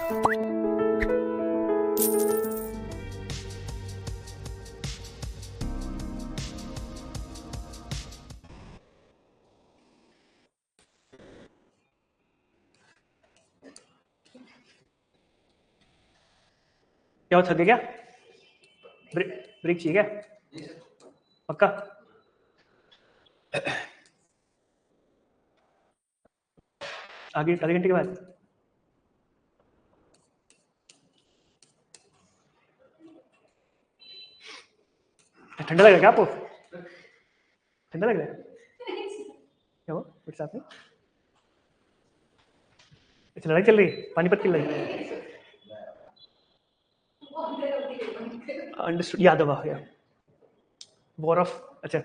क्या थक गए क्या? ब्रेक चाहिए क्या? पक्का? आगे आधे घंटे के बाद ठंडा लग रहा है क्या आपको? ठंडा लग रहा है? क्या हुआ मेरे साथ में? अच्छा लड़ाई चल रही है, पानीपत की लड़ाई। अंडरस्टूड, यादव आ गया। वॉर ऑफ, अच्छा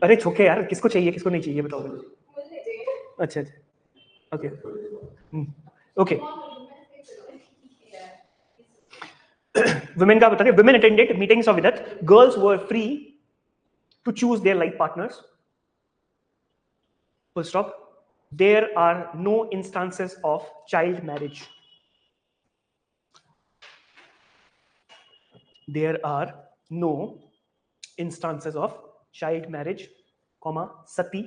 अरे छोके यार, किसको चाहिए किसको नहीं चाहिए बताओ मुझे। अच्छा अच्छा ओके ओके। वुमेन का बता रहे, women attended meetings of Vidatha, girls were free to choose their life partners, full stop. There are no instances of child marriage, there are no instances of child marriage, comma sati,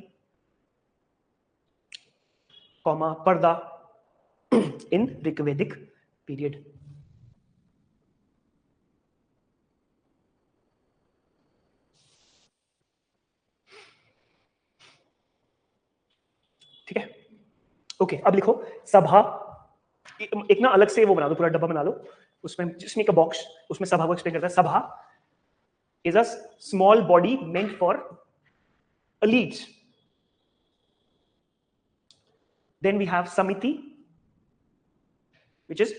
comma parda in Vedic period. ठीक है okay. अब लिखो सभा, एक ना अलग से वो बना दो, पूरा डब्बा बना लो, उसमें जिसमें का बॉक्स, उसमें सभा को एक्सप्लेन करता है। सभा is a small body meant for elites. Then we have Samiti, which is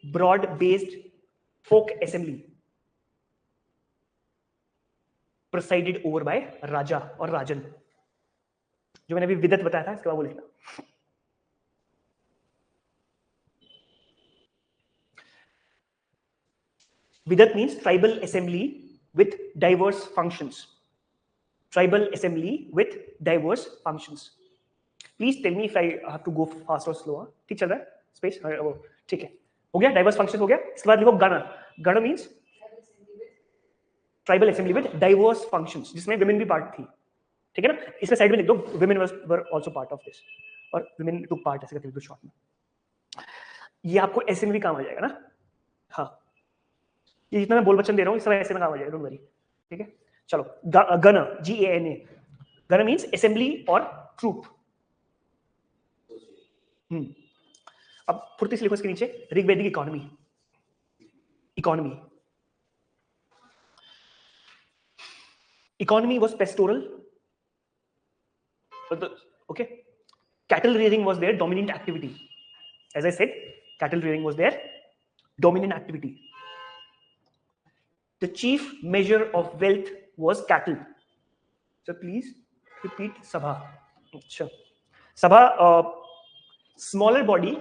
broad-based folk assembly presided over by Raja और Rajan, जो मैंने अभी विदत बताया था, इसके बाद वो लिखना। Vidat means tribal assembly with diverse functions. Tribal assembly with diverse functions. Please tell me if I have to go fast or slower. ठीक चल रहा है? Space? ठीक है। हो गया? Diverse functions हो गया। इसके बाद लिखो गण। गण means tribal assembly with diverse functions, जिसमें women भी part थी। ठीक है ना? इसमें साइड में लिख दो women were also part of this, और women took part ऐसे करके लिख दो शॉर्ट में। ये आपको ऐसे में भी काम आ जाएगा ना? हाँ, ये जितना मैं बोल वचन दे रहा हूँ, इस सब ऐसे में काम आ जाएगा, डोंट वरी। ठीक है चलो। गण, GANA, गण मींस असेंबली और ट्रूप। अब फुर्ती से लिखो इसके नीचे, Rigvedic economy. Economy was pastoral. Okay, cattle rearing was their dominant activity. As I said, cattle rearing was their dominant activity. The chief measure of wealth was cattle. So please repeat Sabha. Sure. Sabha, smaller body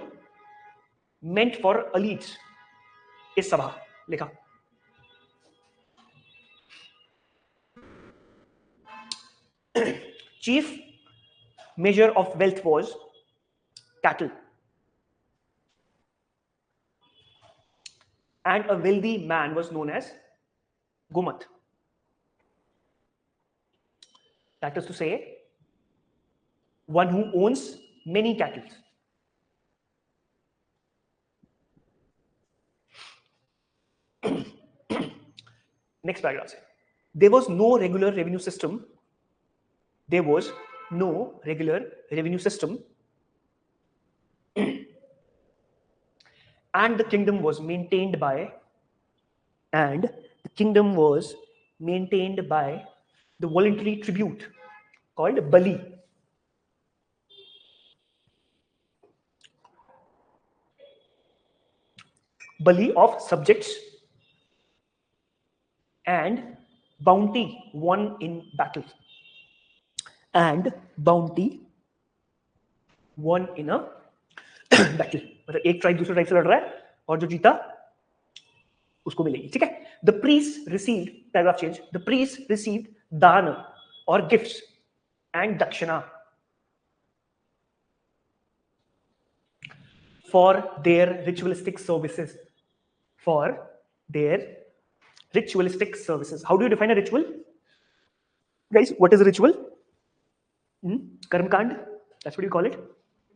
meant for elites is Sabha. लिखा। Chief measure of wealth was cattle, and a wealthy man was known as Gumat. That is to say, one who owns many cattle. Next paragraph. There was no regular revenue system. There was no regular revenue system, and the kingdom was maintained by the voluntary tribute called Bali. Bali of subjects and bounty won in battle. And bounty won in a battle. मतलब एक tribe दूसरे tribe से लड़ रहा है और जो जीता उसको मिलेगी। ठीक है। The priests received, paragraph change, the priests received दान or gifts and dakshina for their ritualistic services. For their ritualistic services. How do you define a ritual? Guys, what is a ritual? Karmkand? That's what you call it?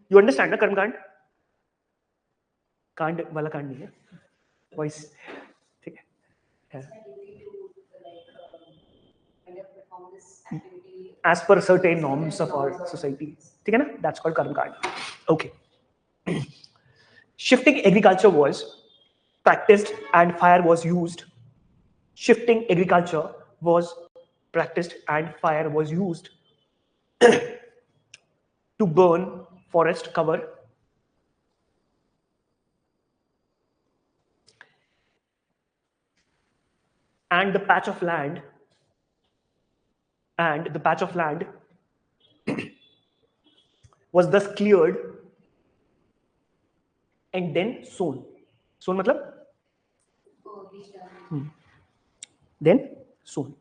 You understand, na, Karmkand? Kand wala kand nahi hai. Voice. ठीक है. As per certain norms of our society. ठीक है ना? That's called Karmkand. Okay. Shifting agriculture was practiced and fire was used. Shifting agriculture was practiced and fire was used to burn forest cover and the patch of land was thus cleared and then sown. Sown matlab? Then sown.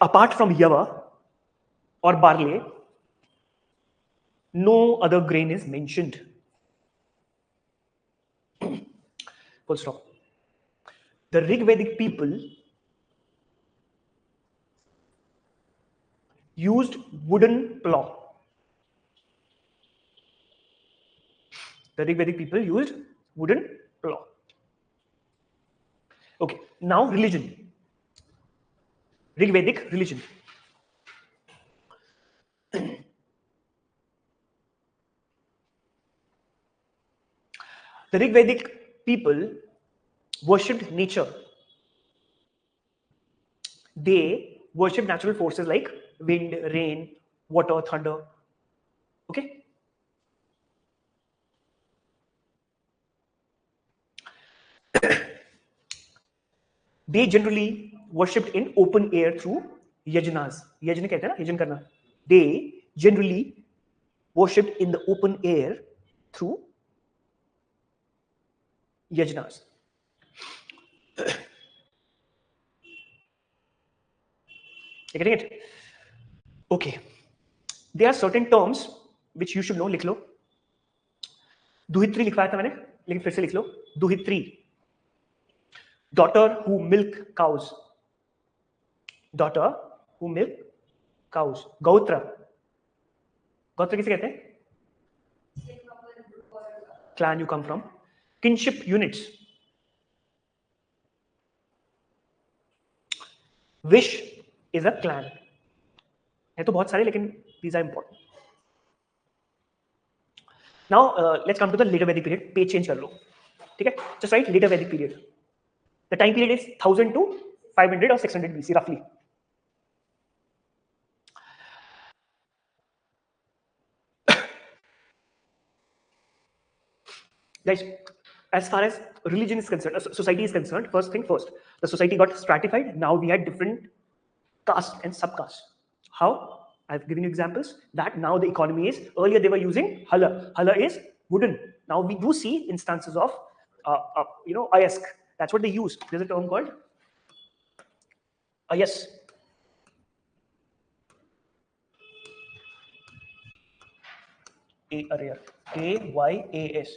Apart from yava or barley, no other grain is mentioned. Full stop. The Rigvedic people used wooden plough. The Rigvedic people used wooden plough. Okay, now religion. Rigvedic religion. The Rigvedic people worshipped nature. They worshipped natural forces like wind, rain, water, thunder. Okay? They generally worshipped in open air through yajnas. Yajna कहते हैं ना, यजन करना. They generally worshipped in the open air through yajnas. You getting it? Okay. There are certain terms which you should know. लिख लो. दुहित्री लिखवाया था मैंने, लेकिन फिर से लिख लो. दुहित्री. Daughter who milk cows. Daughter who milk cows. गौत्र. गौत्र किसे कहते हैं? Clan you come from. Kinship units. Wish is a clan. है तो बहुत सारे, लेकिन these are important. Now let's come to the later Vedic period. Page change कर लो. ठीक है? Just write later Vedic period. The time period is 1000 to 500 or 600 BC roughly. Guys, as far as religion is concerned, society is concerned, first thing first, the society got stratified. Now we had different castes and subcastes. How? I've given you examples that now the economy is, earlier they were using hala. Hala is wooden. Now we do see instances of, ayask. That's what they use. There's a term called ayas. AYAS.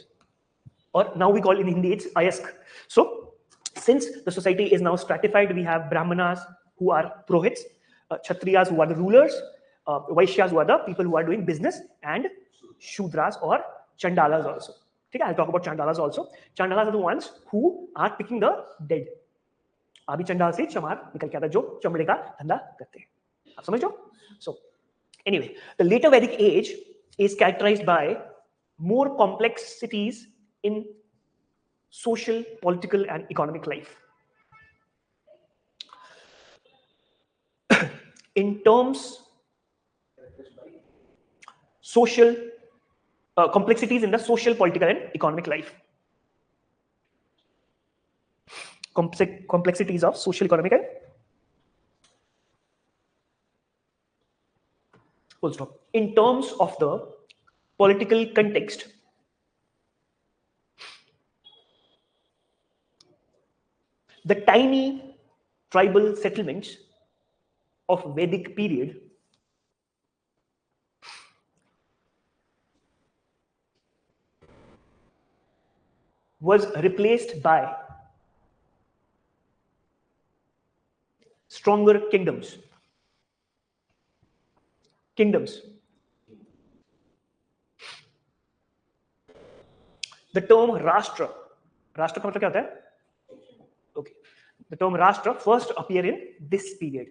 Or now we call in Hindi it's ayask. So since the society is now stratified, we have brahmanas who are prohits, kshatriyas who are the rulers, vaishyas who are the people who are doing business, and shudras or chandalas also. Okay, I'll talk about chandalas also. Chandalas are the ones who are picking the dead. अभी चंडाल से चमार निकल के आता जो चमड़े का धंधा करते हैं. आप समझ लो? So anyway, the later Vedic age is characterized by more complexities in social, political, and economic life. In terms, social complexities in the social, political, and economic life. Complexities of social, economic, and full stop. In terms of the political context, the tiny tribal settlements of Vedic period was replaced by stronger kingdoms. The term Rashtra का मतलब क्या होता है? Okay. The term Rashtra first appear in this period.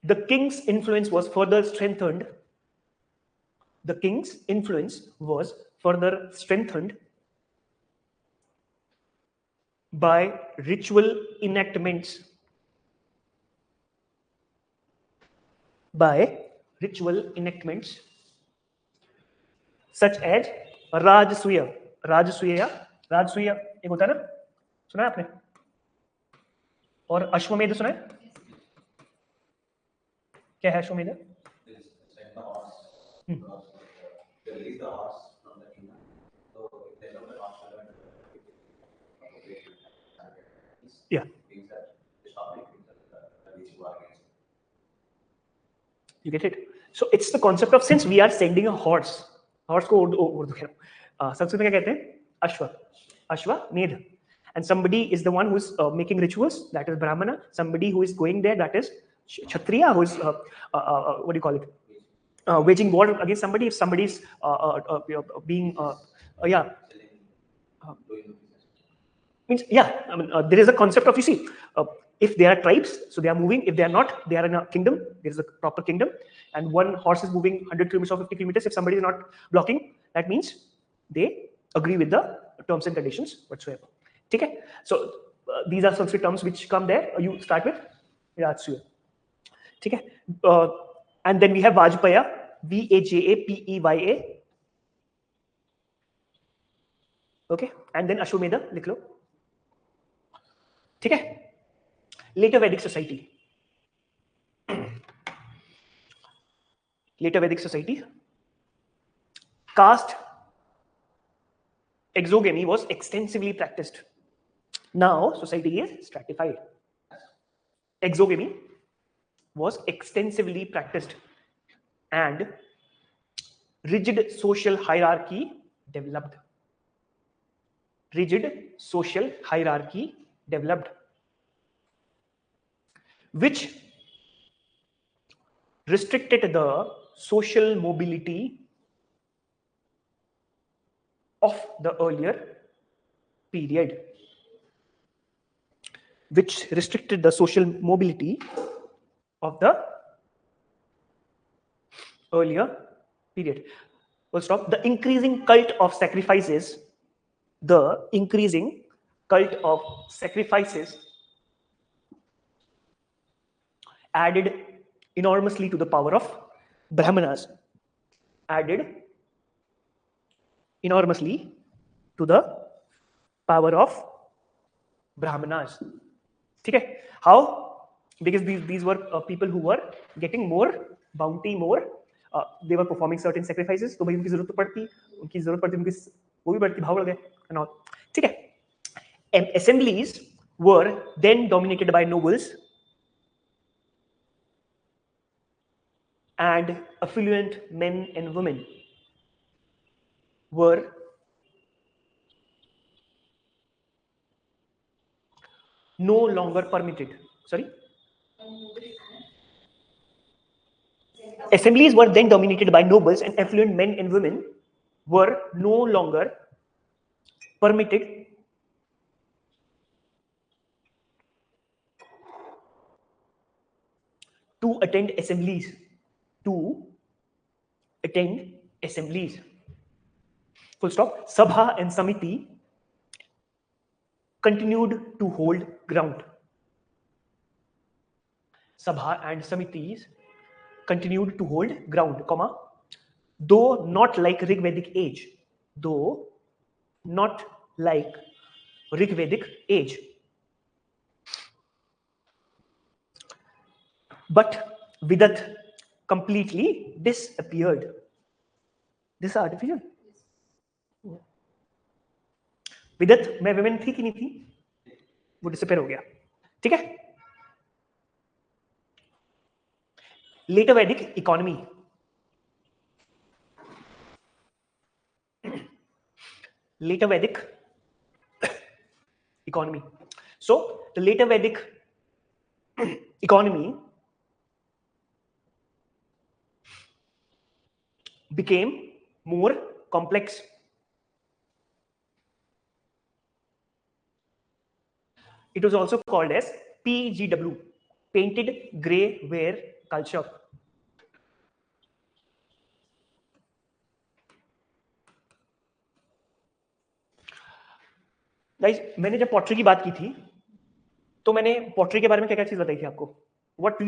The king's influence was further strengthened. The king's influence was further strengthened by ritual enactments. Such as राजसूय एक होता है ना, सुना है आपने? और अश्वमेध सुना है? क्या है अश्वमेध? Yeah. You get it? So it's the concept of, since we are sending a horse को उर्दू कह रहा हूँ, संस्कृत में क्या कहते हैं? अश्वमेध. And somebody is the one who is making rituals, that is Brahmana. Somebody who is going there, that is Kshatriya, who is what do you call it? Waging war against somebody. If somebody is being means, I mean, there is a concept of, you see, if they are tribes, so they are moving. If they are not, they are in a kingdom. There is a proper kingdom, and one horse is moving 100 kilometers or 50 kilometers. If somebody is not blocking, that means they agree with the terms and conditions whatsoever. Okay? So these are Sanskrit terms which come there. You start with Rajasuya. Okay? And then we have Vajpaya, Vajapeya. Okay? And then Ashwamedha, लिख लो. ठीक है? Later Vedic society. Caste exogamy was extensively practiced. Now society is stratified. Exogamy was extensively practiced, and rigid social hierarchy developed. Which restricted the social mobility of the earlier period. Full stop. The increasing cult of sacrifices added enormously to the power of Brahmanas. Okay? How? Because these were people who were getting more bounty, they were performing certain sacrifices. तो भाई उनकी जरूरत पड़ती, वो भी बढ़ती, भाव लगे and all. ठीक है? Assemblies were then dominated by nobles and affluent men and women were no longer permitted. Sorry? Assemblies were then dominated by nobles, and affluent men and women were no longer permitted to attend assemblies. Full stop. Sabha and Samiti continued to hold ground. Though not like Vedic Age. But Vidat completely disappeared. This is artificial. विदत में women थी कि नहीं थी, वो disappear हो गया, ठीक है। लेटर वैदिक economy, later Vedic economy. So the later Vedic economy became more complex. It was also called as PGW, painted grey ware culture. Guys, मैंने जब पॉटरी की बात की थी तो मैंने पॉटरी के बारे में क्या क्या चीज बताई थी आपको? What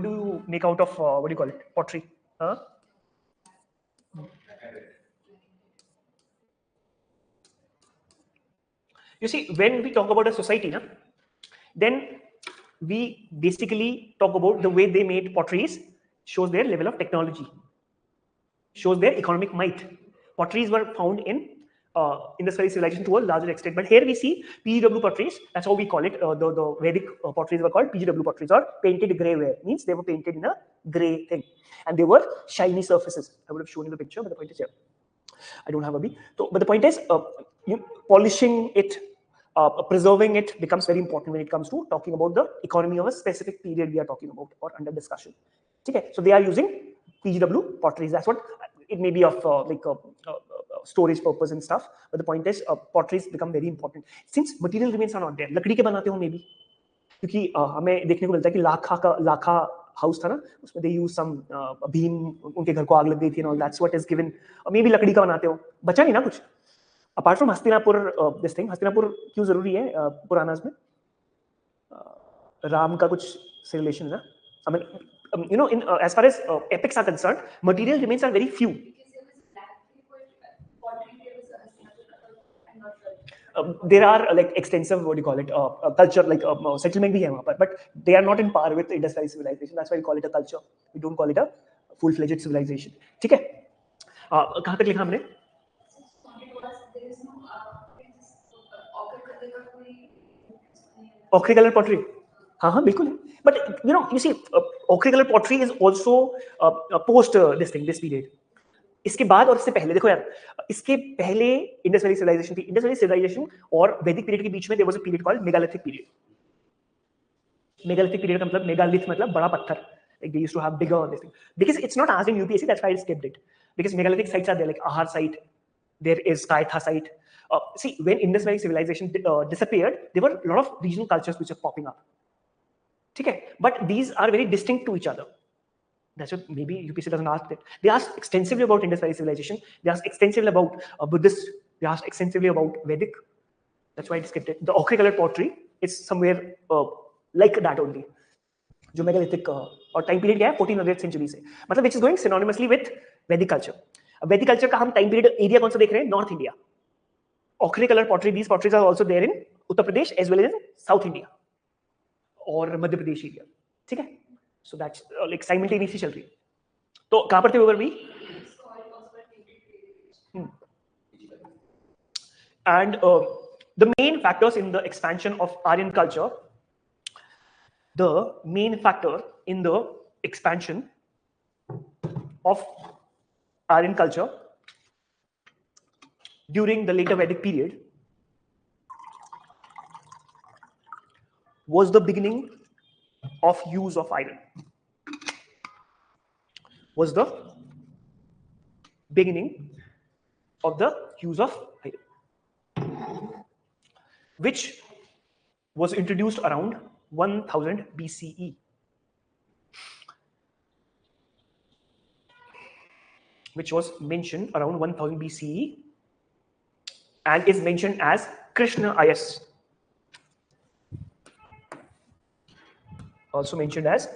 do you make out of what do you call it, pottery? Huh? You see, when we talk about a society, na, then we basically talk about the way they made potteries shows their level of technology, shows their economic might. Potteries were found in industrial civilization to a larger extent, but here we see PGW potteries. That's how we call it. The Vedic potteries were called PGW potteries, or painted grey ware. Means they were painted in a grey thing, and they were shiny surfaces. I would have shown you the picture, but the point is here. I don't have a B. So, but the point is, polishing it, preserving it becomes very important when it comes to talking about the economy of a specific period we are talking about or under discussion. Okay, so they are using PGW potteries. That's what it may be of storage purpose and stuff. But the point is, potteries become very important since material remains are not there. लकड़ी के बनाते हो maybe, क्योंकि हमें देखने को मिलता है कि लाखा हाउस था ना, उसमें they use some beam, उनके घर को आग लग गई थी and all. That's what is given. Or maybe लकड़ी का बनाते हो, बचा नहीं ना कुछ. Apart from Hastinapur, this thing, Hastinapur क्यों जरूरी है पुरानास में? राम का कुछ से रिलेशन है. I mean, in as far as epics are concerned, material remains are very few. There are like extensive, what do you call it, culture, like settlement bhi hai wahan par, but they are not in par with industrial civilization. That's why we call it a culture. We don't call it a full-fledged civilization. ठीक है? कहाँ तक लिखा हमने? Ochre color pottery. हाँ बिल्कुल है. But you see, ochre color pottery is also post this period. इसके बाद और इससे पहले देखो यार, इसके पहले इंडस वैली सिविलाइजेशन थी. इंडस वैली सिविलाइजेशन और वैदिक पीरियड के बीच में there was a period called megalithic period. Megalithic period का मतलब मेगालिथ मतलब बड़ा पत्थर. Like they used to have bigger this thing. Because it's not asked in UPSC, that's why I skipped it. Because megalithic sites are there, like Ahar site, there is Kaitha site. See, when Indus Valley civilization disappeared, there were a lot of regional cultures which are popping up. Okay, but these are very distinct to each other. That's what maybe UPSC doesn't ask it. They asked extensively about Indus Valley civilization. They asked extensively about Buddhist. They asked extensively about Vedic. That's why I skipped it. The ochre colored pottery is somewhere like that only. जो megalithic और time period क्या है 1400th century से, मतलब which is going synonymously with वैदिक culture. वैदिक culture का हम टाइम पीरियड एरिया कौन सा देख रहे हैं? North India. Ochre colour pottery, these potteries are also there in Uttar Pradesh as well as in south India और मध्य प्रदेश एरिया. ठीक है, सो दैट्स लाइक साइमल्टेनियसली चल रही है. तो कहां पर थे ओवर भी? And the main factors in the expansion of Aryan culture, the main factor in the expansion of Aryan culture during the later Vedic period was the beginning of use of iron. Was the beginning of the use of iron, which was introduced around 1000 BCE. Which was mentioned around 1000 BCE and is mentioned as 𝐂𝐨𝐻𝐿. Also mentioned as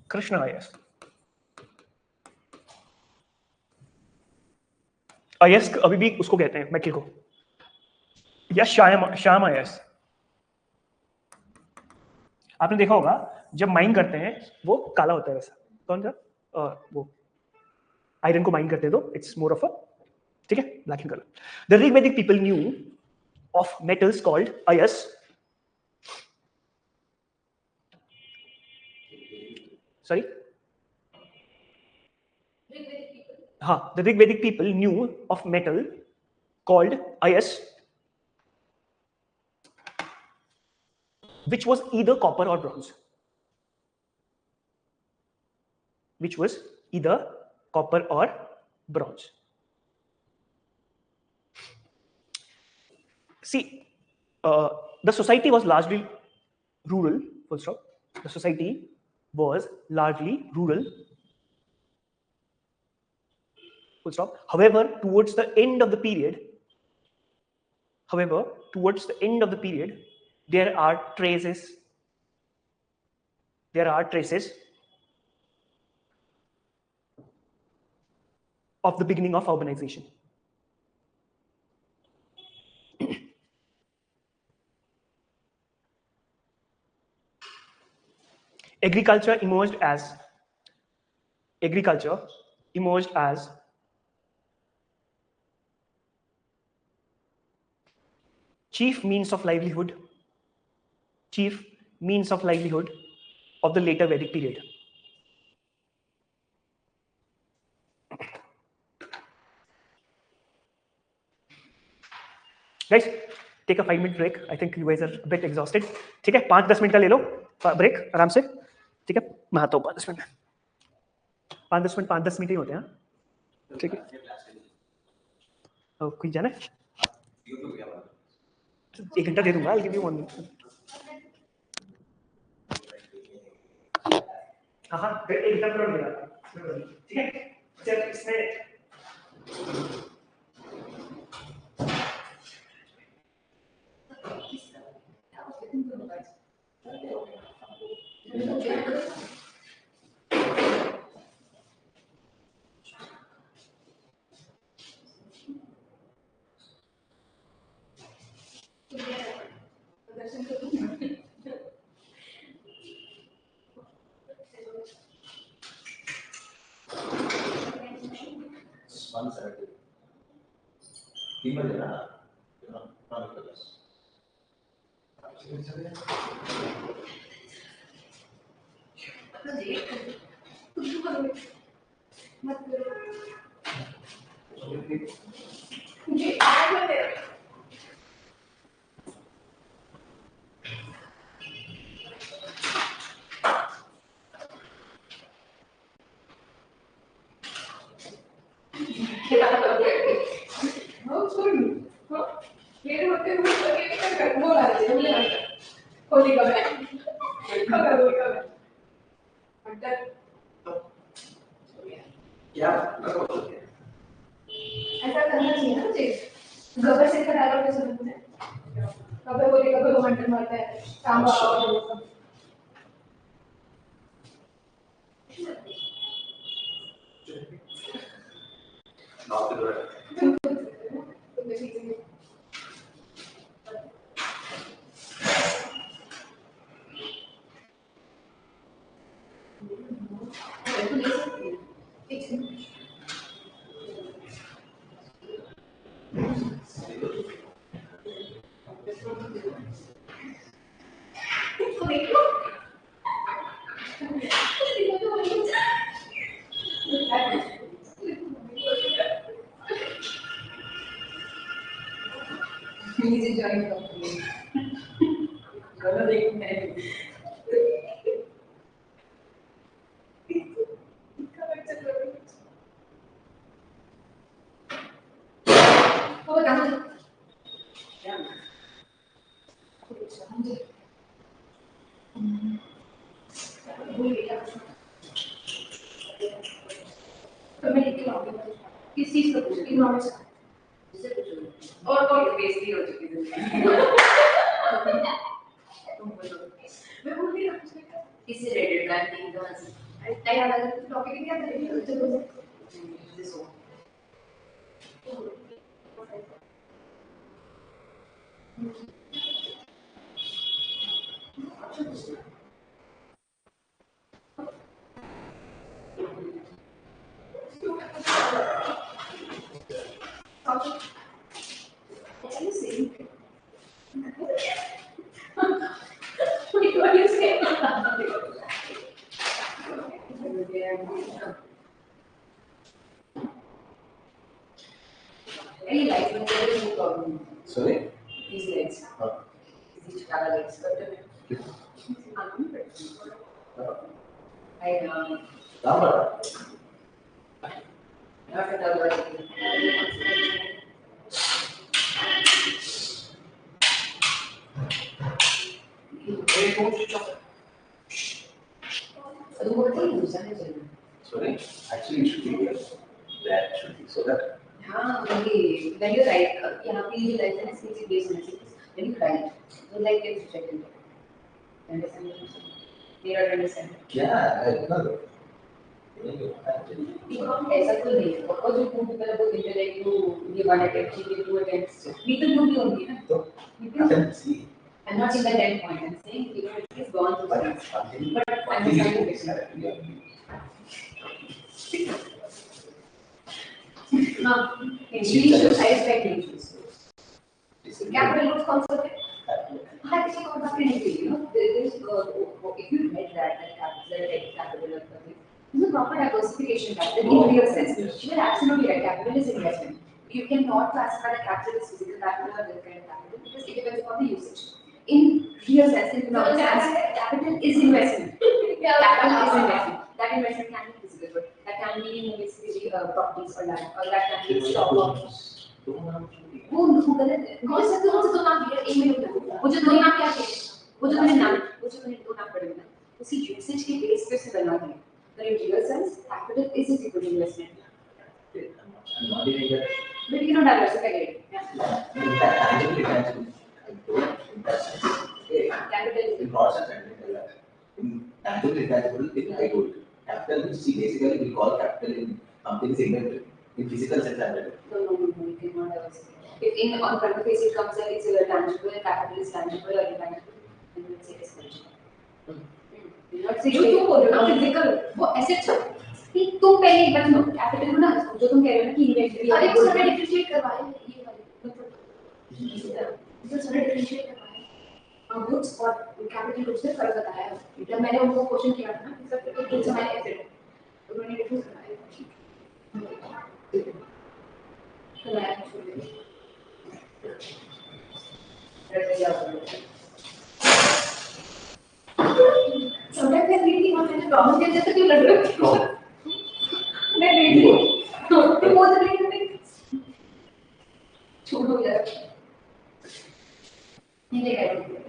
𝐂𝐨𝐻𝐿. अयस्क अभी भी उसको कहते हैं metal को, या श्याम अयस्क. आपने देखा होगा जब माइन करते हैं वो काला होता है, वैसा कौन सा वो आयरन को माइन करते हैं तो इट्स मोर ऑफ अ, ठीक है, black in colour. The Rig Vedic people knew of metals called 𝐂𝐻. Sorry. हाँ, the Rig Vedic people knew of metal called 𝐂𝐻, which was either copper or bronze. Which was either copper or bronze. See, the society was largely rural. Full stop. The society was largely rural. Full stop. However, towards the end of the period, there are traces. Of the beginning of urbanization. Agriculture emerged as chief means of livelihood of the later Vedic period. Guys, take a 5-minute break. I think you guys are a bit exhausted. ठीक है, 5-10 minute का ले लो break आराम से. ठीक है, मैं आता हूँ 5-10 मिनट. 5-10 मिनट ही होते हैं. ठीक है, कोई जाना है? 1 घंटा दे दूंगा. I'll give you 1 minute. हाँ, 1 घंटा पूरा मिलेगा. ठीक है, चल इसमें ऐसा करना चाहिए ना मुझे. गबर से का डायलॉग कैसे बनता है? कभी बोले कभी रोमांटिक मारता है. काम वाला Please join company. Gonna make me. किस चीज का पूछ इकोनॉमिक्स और बेइज्जती हो चुकी है. मैं बोल रही हूँ किसी रेडियो बैंकिंग का तैयार है टॉपिक क्या है चलो दिस हो. What are you saying? What are you saying? Any lights? No problem. Sorry? These legs. These color legs. I Number. not at all. Sorry? Actually, it should be here. That should be so that. हाँ वही when you write यहाँ पे ये line है इसमें base होना चाहिए when you write so like it's rejected understand clear understand Yeah, I know. ऐसा तो नहीं है और जो टू पीपल वो इंटरनेट टू ये वन अटेम्प्ट ये टू अटेम्प्ट्स people do भी होंगी ना So, attempt C. I'm not saying that 10 point I'm saying you know it is gone to But science until but understand the picture हाँ English I respect English capital looks concept हाँ किसी को बात नहीं की you know there is if you read that capital or something this is proper diversification capital in real sense you are absolutely right capital is investment you cannot classify the capital as physical capital or this kind of capital because it depends upon the usage in real sense in economic sense capital is investment capital is investment that investment can be physical but that can be basically properties or land or that can be stock options वो गलत है कौन सा दो नाम दिया एक minute वो जो दो नाम क्या थे वो जो मैंने दो नाम पढ़े ना उसी यूसेज के बेस पे से बना दिए but in real sense capital is equal to investment but you know diversify it capital is capital means see basically we call capital in something segmental in physical sense no you cannot diversify if in on front face it comes that it's tangible capital is tangible or intangible then we say it's tangible not say जो तुम बोल रहे हो ना physical वो assets है कि तुम पहले एक बात सुनो capital को ना जो तुम कह रहे हो ना कि इन्वेंटरी अरे वो सारे डिफरेंशिएट करवाए ये वाले मतलब जो सारे डिफरेंशिएट करवाए गुड्स और कैपिटल गुड्स में फर्क बताया है जब मैंने उनको क्वेश्चन किया था ना कि सर गुड्स हमारे एसेट है उन्होंने डिफरेंस बताया समझ में नहीं थी मैंने प्रॉब्लम के जैसे क्यों लग रहा है मैं रेडी हूं तो वो तो नहीं छोड़ो यार ये ले गए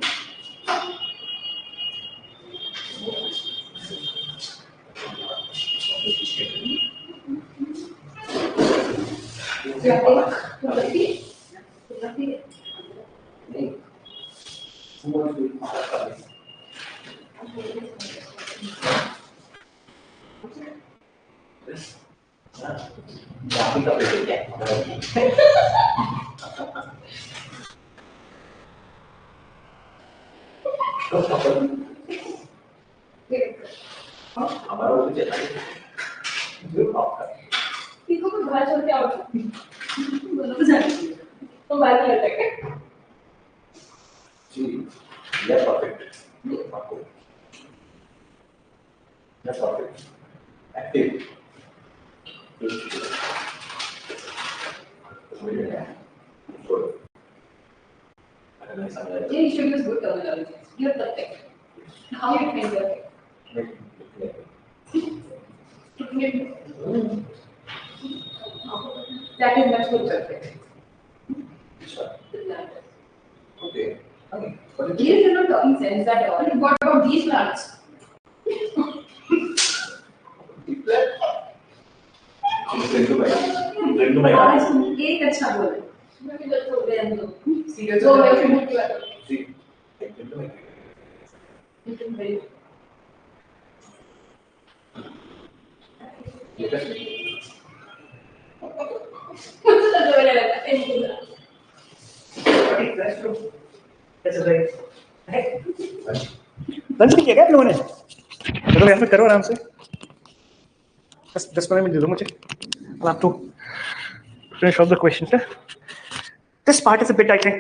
इनको तो बाहर छोड़ के आओ दोनों को जाने तो बाहर कर लेंगे जी that's perfect that's perfect active good yeah you should use good terminology you're perfect how you find perfect that is much more perfect okay here you're not talking sense at all what about these plants एक अच्छा बोल मैं भी बोल रहे हैं तो serious हो गए फिर की बात see लंच नहीं किया क्या आप लोगों ने चलो यहाँ पे करो आराम से 10-15 मिनट दे दो मुझे अब आप तो finish off the questions. This part is a bit, I think,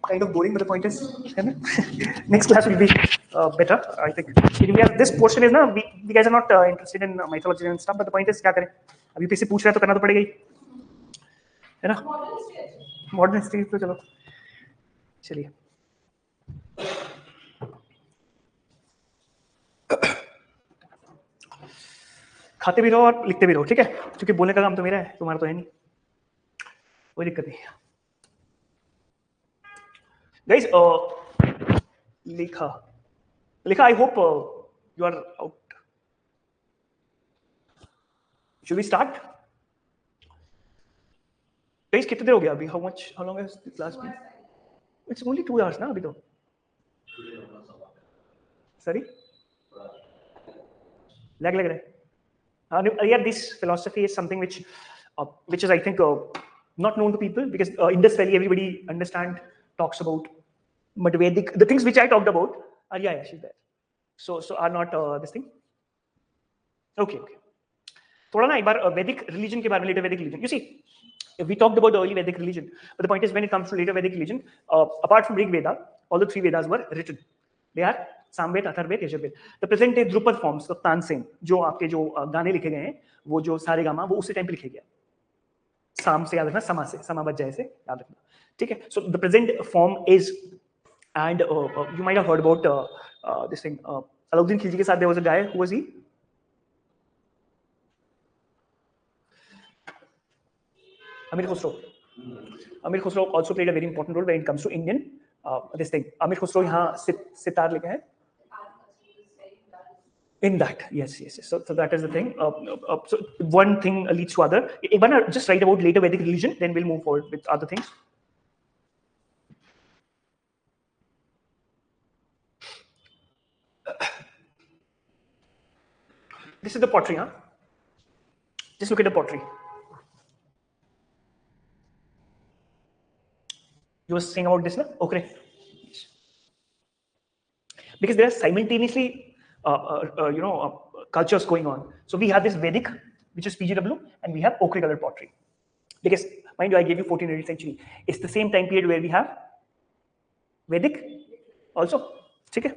kind of boring, but the point is, next class will be better, I think. This portion is, we guys are not interested in mythology and stuff, but the point is, क्या करें? अब UPSC पूछ रहा है तो करना तो पड़ेगा ही, है ना? Modern history तो चलो, चलिए. खाते भी रहो और लिखते भी रहो, ठीक है? क्योंकि बोलने का काम तो मेरा है, तुम्हारा तो है नहीं, कोई दिक्कत नहीं. Guys, Lekha, I hope you are out. Should we start? Guys, कितने देर हो गया अभी? How long has the class been? It's only 2 hours ना अभी तो. Sorry? लग रहा है. Yeah, this philosophy is something which is, I think, not known to people, because Indus Valley everybody talks about, but Vedic, the things which I talked about are, yeah, she's there. So are not this thing. Okay. थोड़ा ना एक बार Vedic religion के बारे में, later Vedic religion. You see, we talked about the early Vedic religion, but the point is, when it comes to later Vedic religion, apart from Rig Veda, all the 3 Vedas were written. They are Samaveda, Atharvaveda, Yajurveda. The present day Drupad forms, the Tansen, जो आपके जो गाने लिखे गए हैं, वो जो सारे गामा, वो उसी टाइम पे लिखे गया. साम से याद रखना, समा से, समा बच जाए से याद रखना, ठीक है? So the present form is, and you might have heard about this thing. Alauddin Khilji के साथ there was a guy. Who was he? Amir Khusro. Amir Khusro also played a very important role when it comes to Indian this thing. Amir Khusro यहाँ सितार लिखा है. In that, yes. So that is the thing. So one thing leads to other. If I just write about later Vedic religion, then we'll move forward with other things. This is the pottery, huh? Just look at the pottery. You were saying about this, na? Okay. Because there are simultaneously cultures going on. So we have this Vedic, which is PGW, and we have ochre colored pottery. Because, mind you, I gave you 14th century. It's the same time period where we have Vedic also. Okay?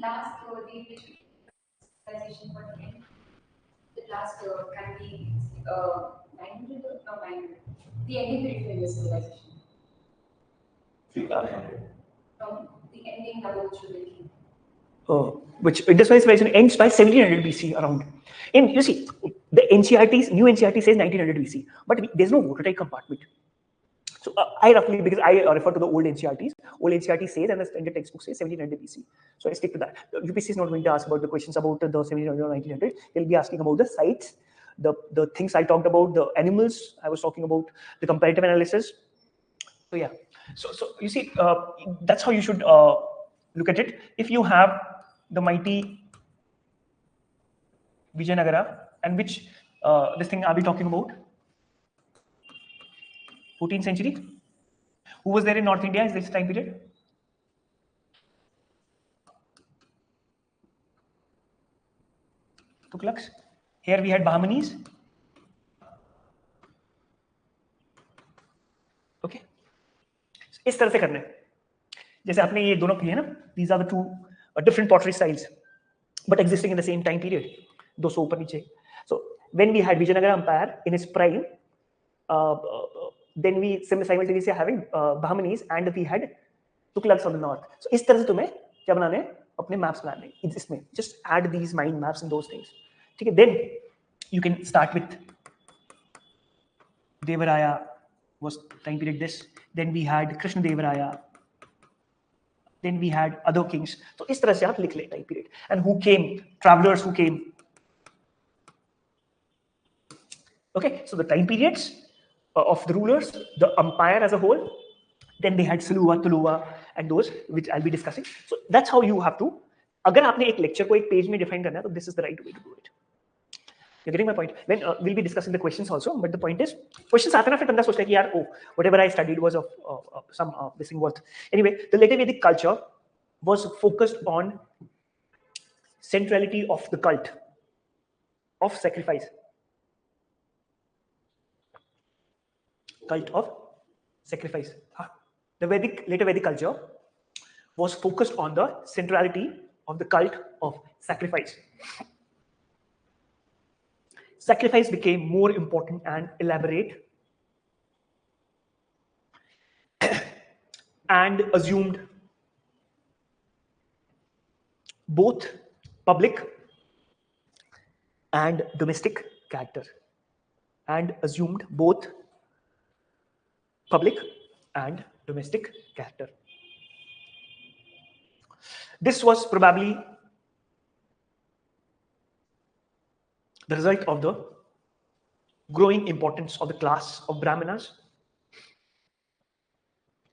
Last civilization for the last can be 900 or 900. The ending period of the civilization. From the ending about Shruti. Which Indus Valley civilization ends by 1700 BC around. And you see, the NCRTs, new NCRT says 1900 BC, but there's no watertight compartment. So I roughly, because I refer to the old NCRTs, old NCRT says, and the standard textbook says 1700 BC. So I stick to that. The UPSC is not going to ask about the questions about the 1700 or 1900. They'll be asking about the sites, the things I talked about, the animals I was talking about, the comparative analysis. So yeah. So you see, that's how you should look at it. If you have the mighty Vijayanagara, and which this thing are we talking about? 14th century. Who was there in North India in this time period? Tughlaqs. Here we had Bahmanis. Okay. इस तरह से करना है. जैसे आपने ये दोनों किए ना. These are the two different pottery styles, but existing in the same time period. 200 ऊपर नीचे. So when we had Vijayanagara Empire in its prime, then we simultaneously having Bahmanis, and we had Tughlaqs on the north. So इस तरह से तुम्हें क्या बनाने हैं? अपने maps बनाने हैं. इसमें just add these mind maps and those things. ठीक है? Then you can start with Devaraya was time period this. Then we had Krishna Devaraya. Then we had other kings. So इस तरह से आप लिख ले time period. And who came? Travelers who came. Okay, so the time periods of the rulers, the empire as a whole, then they had Suluva, Tuluva, and those which I'll be discussing. So that's how you have to. अगर आपने एक lecture को एक page में define करना है, तो this is the right way to do it. You're getting my point? When we'll be discussing the questions also, but the point is, questions आते ना फिर बंदा सोचता है कि यार, oh, whatever I studied was of some this thing worth. Anyway, the later Vedic culture was focused on centrality of the cult of sacrifice. Cult of sacrifice. The later Vedic culture was focused on the centrality of the cult of sacrifice. Sacrifice became more important and elaborate and assumed both public and domestic character. And assumed both public and domestic character. This was probably the result of the growing importance of the class of Brahmanas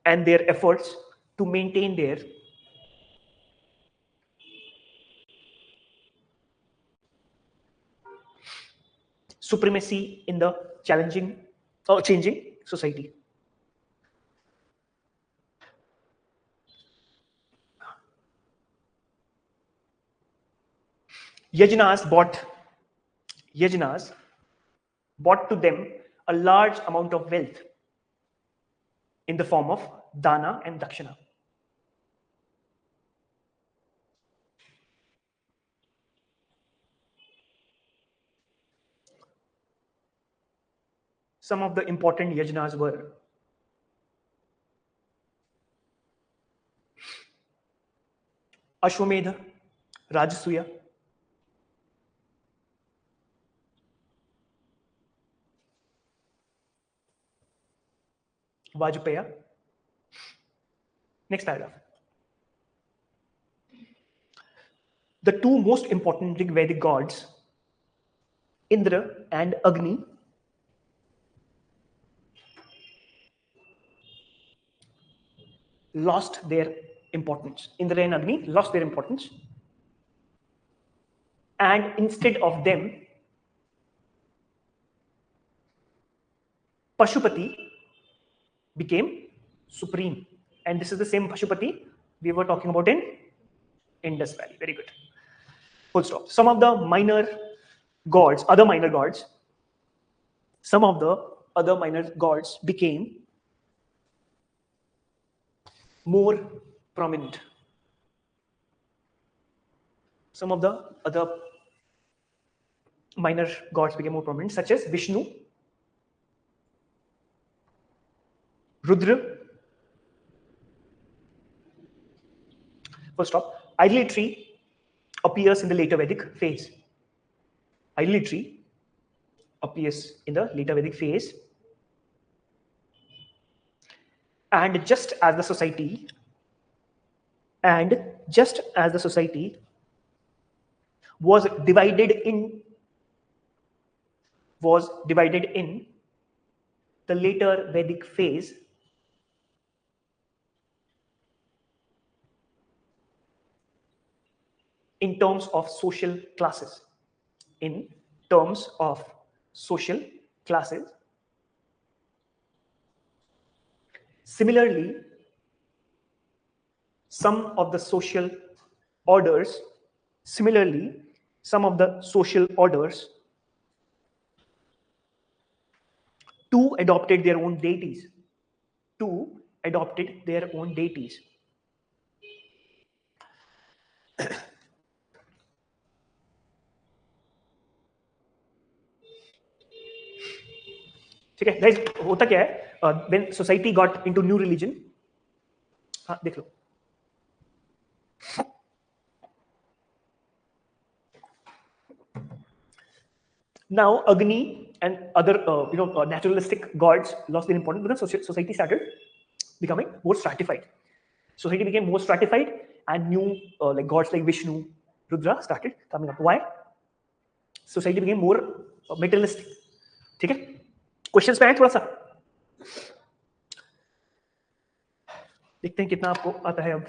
and their efforts to maintain their supremacy in the changing society. Yajnas brought to them a large amount of wealth in the form of dana and dakshina. Some of the important yajnas were Ashwamedha, Rajasuya, Vajpaya. Next paragraph. The two most important Vedic gods, Indra and Agni, lost their importance. Indra and Agni lost their importance. And instead of them, Pashupati became supreme. And this is the same Pashupati we were talking about in Indus Valley. Very good. Full stop. Some of the other minor gods became more prominent. Some of the other minor gods became more prominent, such as Vishnu, Rudra. First off, idolatry appears in the later Vedic phase. Idolatry appears in the later Vedic phase. And just as the society was divided in the later Vedic phase, in terms of social classes. Similarly, some of the social orders too adopted their own deities. ठीक है guys, होता क्या है when society got into new religion, हाँ देख लो, now Agni and other naturalistic gods lost their importance because society started becoming more stratified. Society became more stratified and new like gods like Vishnu, Rudra started coming up. Why? Society became more materialistic. ठीक है, questions पे आए थोड़ा सा, देखते हैं कितना आपको आता है अब.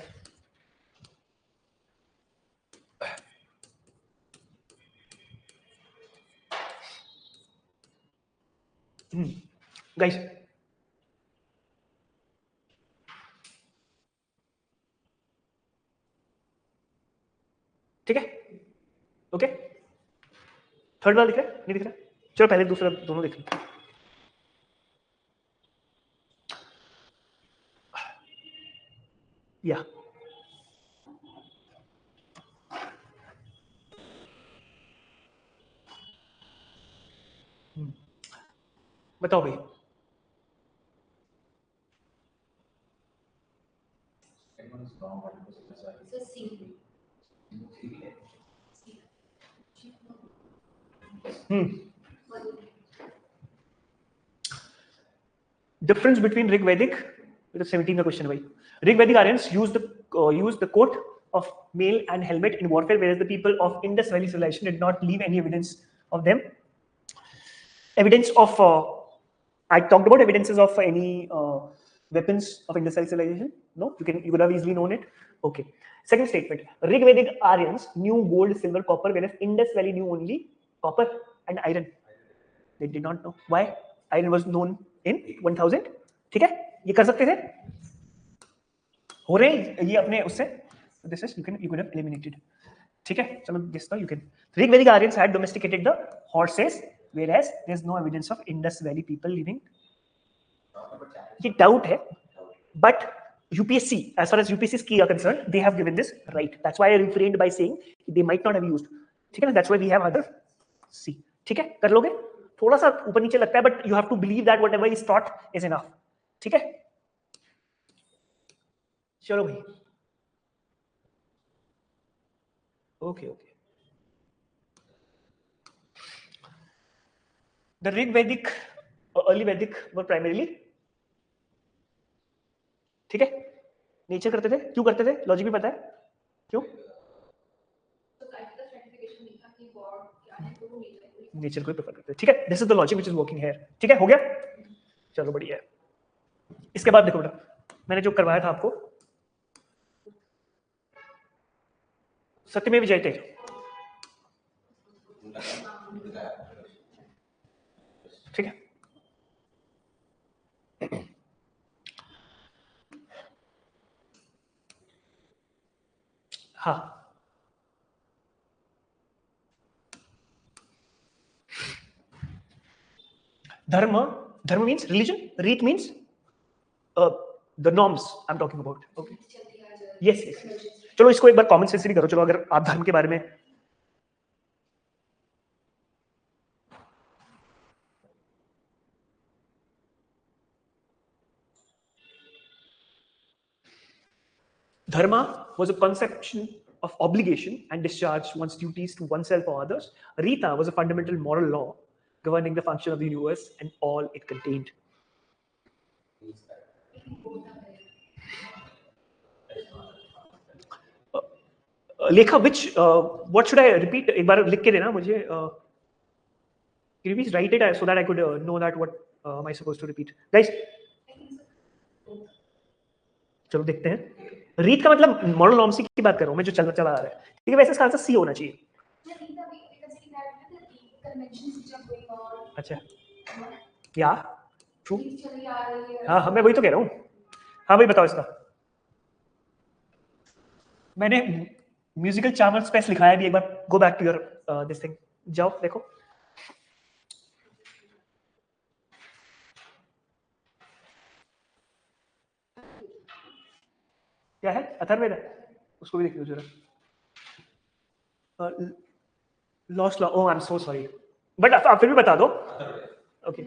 गाइस, ठीक है, थर्ड वाला दिख रहा है? नहीं दिख रहा? चलो पहले दूसरा दोनों देख लो। या बताओ भाई। So C. Difference between Rig Vedic, with the 17 का question भाई. Rig Vedic Aryans used the coat of mail and helmet in warfare, whereas the people of Indus Valley civilization did not leave any evidence of them. Evidence of I talked about evidences of any weapons of Indus Valley civilization. No, you could have easily known it. Okay. Second statement: Rig Vedic Aryans knew gold, silver, copper, whereas Indus Valley knew only copper and iron. They did not know. Why? Iron was known in 1000. ठीक है, ये कर सकते थे, हो रहे हैं ये अपने उससे. This is you could have eliminated. ठीक है, चलो guess now you can. Rig Vedic Aryans had domesticated the horses, whereas there is no evidence of Indus Valley people living. ये doubt है, but UPSC, as far as UPSC's key are concerned, they have given this right. That's why I refrained by saying they might not have used. ठीक है ना? That's why we have other C. ठीक है, कर लोगे? थोड़ा सा ऊपर नीचे लगता है, but you have to believe that whatever is taught is enough. ठीक है, चलो भाई. Okay. The Rig Vedic or early Vedic were primarily, ठीक है, नेचर करते थे. क्यों करते थे? लॉजिक भी पता है क्यों. नेचर को प्रेफर करते थे. ठीक है, this is the logic which is working here. ठीक है, हो गया. चलो बढ़िया है. इसके बाद देखो बेटा, मैंने जो करवाया था आपको, सत्यमेव जयते. ठीक है, हाँ, धर्म means religion, रीत means the norms I'm talking about. Okay. Yes. चलो इसको एक बार कॉमन सेंस भी करो. चलो अगर आप धर्म के बारे में, dharma was a conception of obligation and discharge one's duties to oneself or others. Rita was a fundamental moral law governing the function of the universe and all it contained. Lekha, which what should I repeat? एक बार लिख के देना मुझे. Can you please write it so that I could know that what am I supposed to repeat, guys? चलो देखते हैं. रीत का मतलब मॉरल नॉर्म्स की बात कर रहा हूं मैं, जो चला आ रहा है. ठीक है, वैसे इसका आंसर सी होना चाहिए. अच्छा, या ट्रू. हाँ, मैं वही तो कह रहा हूँ. हाँ भाई बताओ इसका. मैंने म्यूजिकल चार्मर्स पे लिखा है भी. एक बार go back to your this thing, जाओ देखो. क्या है? अथर्ववेद है, उसको भी देख लो जरा. Lost law. Oh I am so sorry, but आप फिर भी बता दो. Okay.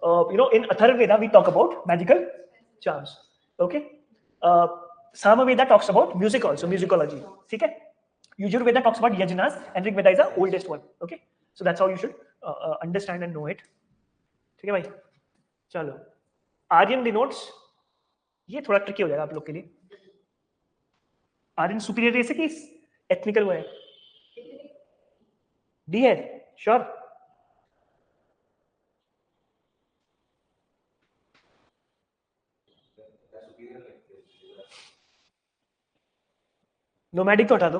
You know, in Atharvaveda we talk about magical charms. Okay. Samaveda talks about music also, musicology. ठीक है. Yajurveda talks about yajnas and Rig Veda is the oldest one. Okay. So that's how you should understand and know it. ठीक है भाई. चलो. Aryan denotes, ये थोड़ा tricky हो जाएगा आप लोग के लिए. Aryan superior race है कि ethnical वो है? D है, sure. नोमैडिक तो हटा दो.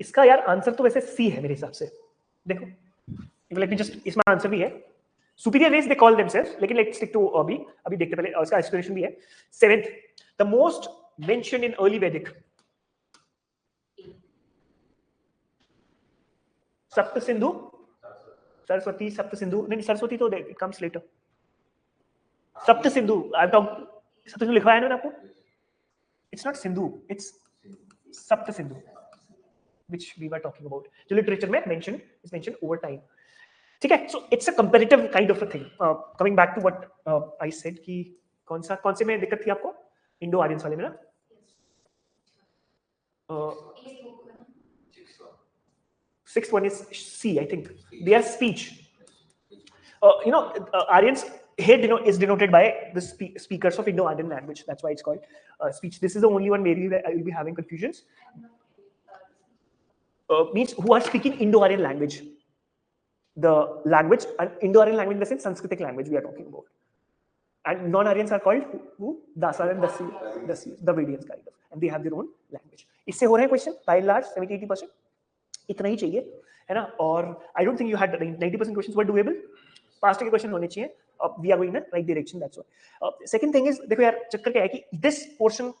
इसका यार आंसर तो वैसे सी है मेरे हिसाब से. देखो, लेट मी जस्ट, इसमें आंसर भी है. Superior race they call themselves, लेकिन लेट्स स्टिक टू अभी देखते पहले. और इसका एक्सप्लेनेशन भी है. 7th, the most mentioned in early Vedic. Sapta Sindhu, Saraswati, सप्त सिंधु, नहीं सरस्वती तो इट कम्स लेटर. सप्त सिंधु, आई टॉक, सप्त सिंधु लिखवाया है ना आपको? It's not Sindhu, it's सप्त Sindhu, which we were talking about. जो literature में is mentioned over time. ठीक है? So it's a comparative kind of a thing. Coming back to what I said कि कौन से में दिक्कत थी आपको? Indo-Aryans वाले में ना? Sixth one is C, I think. Their speech. Aryans here is denoted by the speakers of Indo-Aryan language. That's why it's called speech. This is the only one where I will be having confusions. Means who are speaking Indo-Aryan language. The language, Indo-Aryan language in the sense Sanskritic language we are talking about. And non-Aryans are called who? Dasar and Dasi, the Vedians kind of. And they have their own language. इससे हो रहा है question by and large 70-80%. इतना ही चाहिए है ना. और I don't think you had 90% questions were doable. Past के question होने चाहिए. We are going in the right direction. That's why. Second thing is, देखो यार चक्कर क्या है कि this portion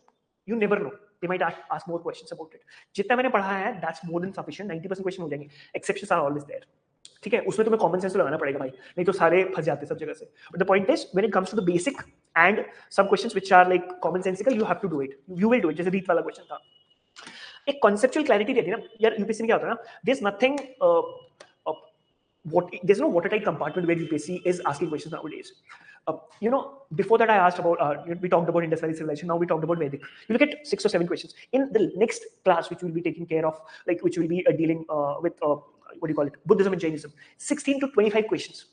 you never know. They might ask more questions about it. जितना मैंने पढ़ा है, that's more than sufficient. 90% question हो जाएंगे. Exceptions are always there. ठीक है, उसमें तुम्हें common sense लगाना पड़ेगा भाई, नहीं तो सारे फंस जाते हैं सब जगह से. But the point is, when it comes to the basic and some questions which are like commonsensical, you have to do it. You will do it. जैसे रीत वाला question था. एक conceptual clarity रहती है ना यार. UPSC में क्या होता है ना? There's nothing. There's no watertight compartment where UPSC is asking questions nowadays. Before that I asked about, we talked about Indus Valley civilization, now we talked about Vedic. You look at 6 or 7 questions. In the next class, which we'll be taking care of, like which will be dealing with, what do you call it, Buddhism and Jainism, 16 to 25 questions.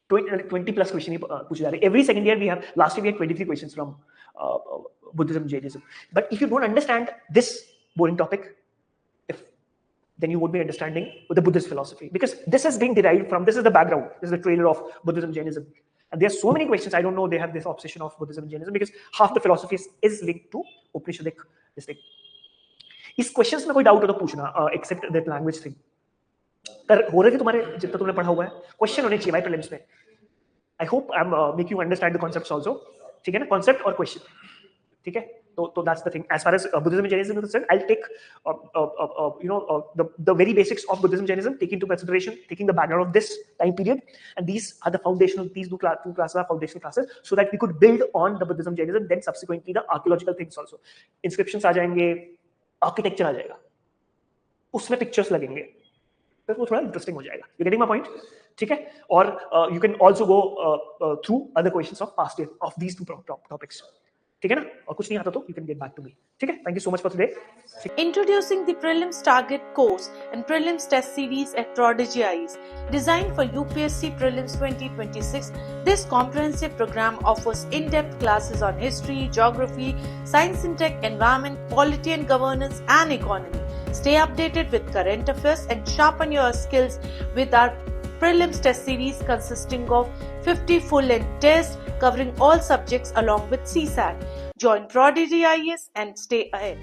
20 plus questions. Every second year last year we had 23 questions from Buddhism and Jainism. But if you don't understand this boring topic, then you won't be understanding the Buddhist philosophy, because this is being derived from, this is the background, this is the trailer of Buddhism, Jainism. And there are so many questions, I don't know, they have this obsession of Buddhism and Jainism, because half the philosophy is linked to Upanishadic, this thing. इस questions में कोई doubt हो तो पूछना, except that language thing. पर हो रहे थे तुम्हारे जितना तुमने पढ़ा हुआ है, question होने चाहिए भाई prelims में. I hope I'm make you understand the concepts also. ठीक है ना, concept और question. ठीक है? So that's the thing. As far as Buddhism and Jainism is concerned, I'll take the very basics of Buddhism and Jainism, take into consideration, taking the background of this time period, and these are the foundational. These two classes are foundational classes, so that we could build on the Buddhism and Jainism. Then subsequently the archaeological things also. Inscriptions आ जाएंगे, architecture आ जाएगा, उसमें pictures लगेंगे, तो वो थोड़ा interesting हो जाएगा. You getting my point? ठीक है? और you can also go through other questions of past year of these two topics. ठीक है ना? और कुछ नहीं आता तो you can get back to me. ठीक है? Thank you so much for today. Introducing the Prelims Target course and Prelims Test Series at ProdEgyIAS. Designed for UPSC Prelims 2026, this comprehensive program offers in-depth classes on history, geography, science and tech, environment, polity and governance, and economy. Stay updated with current affairs and sharpen your skills with our Prelims Test Series consisting of 50 full-length tests covering all subjects along with CSAT. Join ProdEgyIAS and stay ahead.